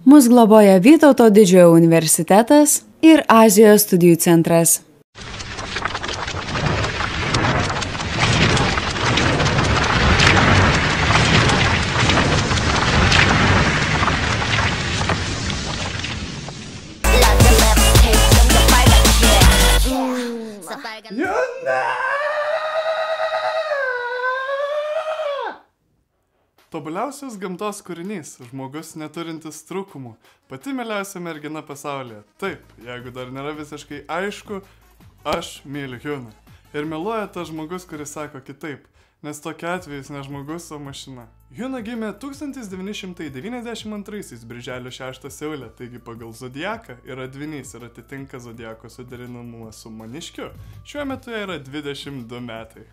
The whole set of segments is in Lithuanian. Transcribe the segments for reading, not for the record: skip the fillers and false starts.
Mus globoja Vytauto didžiojo universitetas ir Azijos studijų centras. Tobuliausias gamtos kūrinys, žmogus neturintis trūkumų, pati mieliausia mergina pasaulyje. Taip, jeigu dar nėra visiškai aišku, aš myliu Hyuną. Ir meluoja tas žmogus, kuris sako kitaip, nes tokia atveju jis ne žmogus, o mašina. Hyuna gimė 1992 birželio 6 Seule, taigi pagal zodiaką yra dvynys ir atitinka zodiako suderinamumą su maniškiu. Šiuo metu jai yra 22 metai.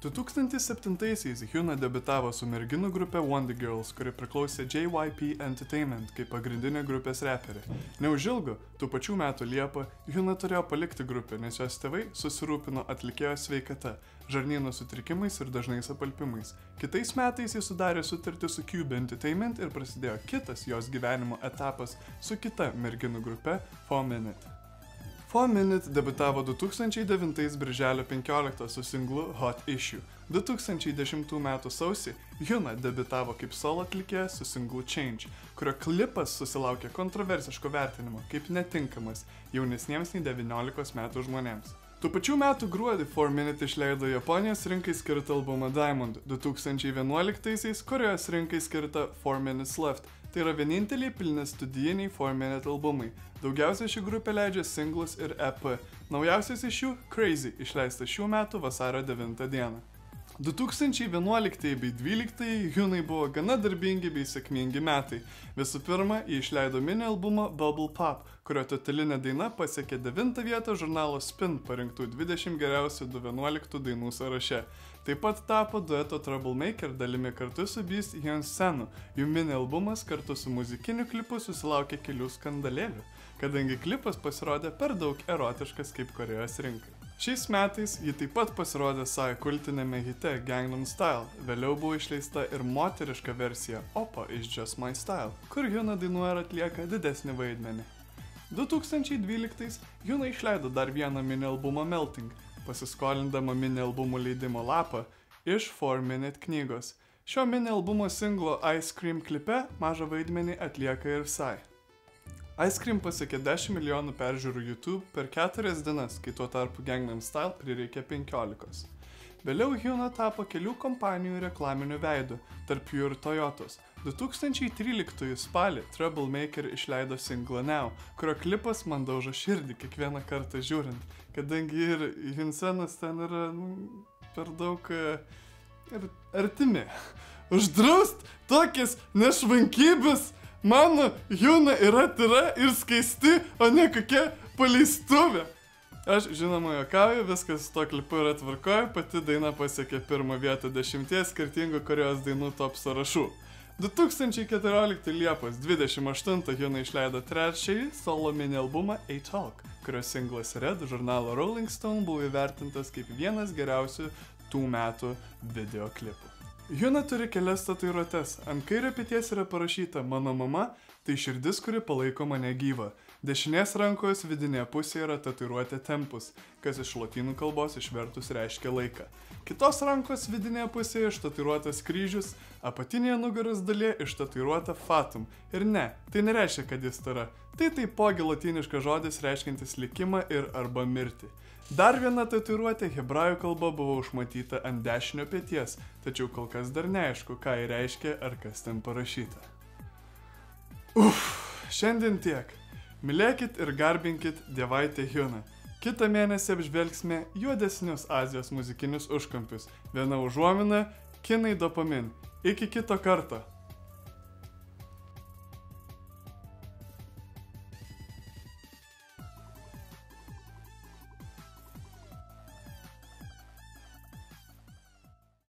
2007-aisiais Hyuna debiutavo su merginų grupe Wonder Girls, kuri priklausė JYP Entertainment kaip pagrindinė grupės reperė. Neužilgo, tų pačių metų Liepą, Hyuna turėjo palikti grupę, nes jos tėvai susirūpino atlikėjos sveikata, žarnyno sutrikimais ir dažnais apalpimais. Kitais metais jis sudarė sutartį su Cube Entertainment ir prasidėjo kitas jos gyvenimo etapas su kita merginų grupe 4 Minute. 4 Minute debiutavo 2009 birželio 15 su singlu Hot Issue. 2010 m. sausį Hyuna debiutavo kaip solo atlikėja su singlu Change, kurio klipas susilaukė kontroversiško vertinimo kaip netinkamas jaunesniems nei 19 metų žmonėms. Tų pačių metų gruodį 4 Minute išleido Japonijos rinkai skirtą albumą Diamond, 2011-aisiais Korejos rinkai skirtą 4 Minutes Left. Tai yra vieninteliai pilni studijiniai 4 Minute albumai. Daugiausiai ši grupė leidžia singlus ir EP. Naujausias iš jų Crazy išleistas šių metų vasario 9 dieną. 2011 bei 2012 Hyunai buvo gana darbingi bei sėkmingi metai. Visų pirma, jie išleido mini albumą Bubble Pop, kurio titulinė daina pasiekė 9 vietą žurnalo Spin parinktų 20 geriausių 2011 dainų sąraše. Taip pat tapo dueto Troublemaker dalimi kartu su Beast Hyunsenu. Jų mini albumas kartu su muzikiniu klipu susilaukė kelių skandalėlių, kadangi klipas pasirodė per daug erotiškas kaip Korejos rinkai. Šiais metais ji taip pat pasirodė Psy kultinėme hite Gangnam Style. Vėliau buvo išleista ir moteriška versija Oppa iš Just My Style, kur Hyuna dainuoja ir atlieka didesnį vaidmenį. 2012 Hyuna išleido dar vieną mini albumą Melting, pasiskolindama mini albumų leidimo lapą iš 4 Minute knygos. Šio mini albumo singlo Ice Cream klipe mažą vaidmenį atlieka ir Psy. Ice Cream pasiekė 10 milijonų peržiūrų YouTube per 4 dienas, kai tuo tarpu Gangnam Style prireikė 15. Vėliau Hyuna tapo kelių kompanijų reklaminių veidų, tarp jų ir Toyotos. 2013 spalį Troublemaker išleido singlą Now, kurio klipas man daužo širdį kiekvieną kartą žiūrint, kadangi ir Hyunsenas ten yra per daug artimi. Uždraust tokias nešvankybės! Mano Hyuna yra tyra ir skaisti, o ne kokia paleistuvė. Aš žinoma juokauju, viskas su to klipu yra tvarkoje, pati daina pasiekė pirmą vietą 10 skirtingų Korejos dainų top sąrašų. 2014 Liepos 28 Hyuna išleido trečiąjį solo mini albumą A-Talk, kurio singlas Red žurnalo Rolling Stone buvo įvertintas kaip vienas geriausių tų metų videoklipų. Hyuna turi kelias tatuiruotes. Ant kairio peties yra parašyta Mano mama, tai širdis, kuri palaiko mane gyvą. Dešinės rankos vidinėje pusėje yra tatuiruotė Tempus, kas iš lotynų kalbos išvertus reiškia laiką. Kitos rankos vidinėje pusėje ištatuiruotas kryžius, apatinėje nugaros dalyje ištatuiruota Fatum. Ir ne, tai nereiškia, kad jis tara. Tai taipogi lotyniškas žodis reiškiantis likimą ir arba mirtį. Dar viena tatuiruotė hebrajų kalba buvo užmatyta ant dešinio peties, tačiau kol kas dar neaišku, ką ji reiškia ar kas ten parašyta. Šiandien tiek. Mylėkit ir garbinkit dievaitę Hyuną. Kitą mėnesį apžvelgsime juodesnius Azijos muzikinius užkampius. Viena užuomina – kinai dopamin. Iki kito karto.